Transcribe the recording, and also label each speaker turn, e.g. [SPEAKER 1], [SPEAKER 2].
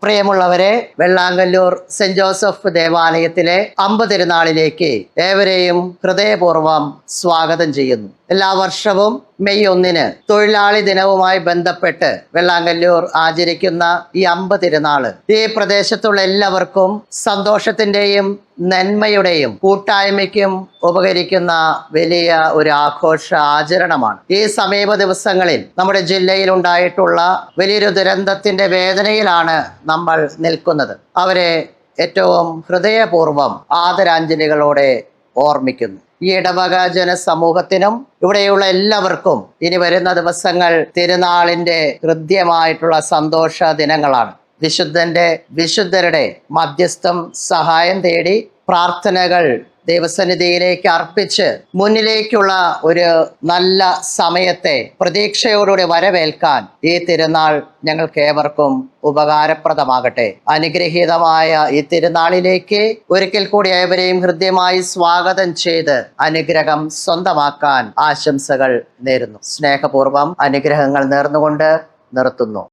[SPEAKER 1] പ്രിയമുള്ളവരെ, Vellangallur saint Joseph ദേവാലയത്തിലെ അമ്പതിരുനാളിലേക്ക് ഏവരെയും ഹൃദയപൂർവ്വം സ്വാഗതം ചെയ്യുന്നു. എല്ലാ വർഷവും മെയ് 1 തൊഴിലാളി ദിനവുമായി ബന്ധപ്പെട്ട് വെള്ളാങ്കല്ലൂർ ആചരിക്കുന്ന ഈ അമ്പതിരുനാള് ഈ പ്രദേശത്തുള്ള എല്ലാവർക്കും സന്തോഷത്തിന്റെയും നന്മയുടെയും കൂട്ടായ്മയ്ക്കും ഉപകരിക്കുന്ന വലിയ ഒരു ആഘോഷ ആചരണമാണ്. ഈ സമീപ ദിവസങ്ങളിൽ നമ്മുടെ ജില്ലയിൽ ഉണ്ടായിട്ടുള്ള വലിയൊരു ദുരന്തത്തിന്റെ വേദനയിലാണ് നമ്മൾ നിൽക്കുന്നത്. അവരെ ഏറ്റവും ഹൃദയപൂർവ്വം ആദരാഞ്ജലികളോടെ ഓർമ്മിക്കുന്നു. ഈ ഇടവക ജനസമൂഹത്തിനും ഇവിടെയുള്ള എല്ലാവർക്കും ഇനി വരുന്ന ദിവസങ്ങൾ തിരുനാളിന്റെ ഹൃദ്യമായിട്ടുള്ള സന്തോഷ ദിനങ്ങളാണ്. വിശുദ്ധരുടെ മധ്യസ്ഥം സഹായം തേടി പ്രാർത്ഥനകൾ ദൈവസന്നിധിയിലേക്ക് അർപ്പിച്ച് മുന്നിലേക്കുള്ള ഒരു നല്ല സമയത്തെ പ്രതീക്ഷയോടുകൂടി വരവേൽക്കാൻ ഈ തിരുനാൾ ഞങ്ങൾക്ക് ഏവർക്കും ഉപകാരപ്രദമാകട്ടെ. അനുഗ്രഹീതമായ ഈ തിരുനാളിലേക്ക് ഒരിക്കൽ കൂടി ഏവരെയും ഹൃദ്യമായി സ്വാഗതം ചെയ്ത് അനുഗ്രഹം സ്വന്തമാക്കാൻ ആശംസകൾ നേരുന്നു. സ്നേഹപൂർവ്വം അനുഗ്രഹങ്ങൾ നേർന്നുകൊണ്ട് നിർത്തുന്നു.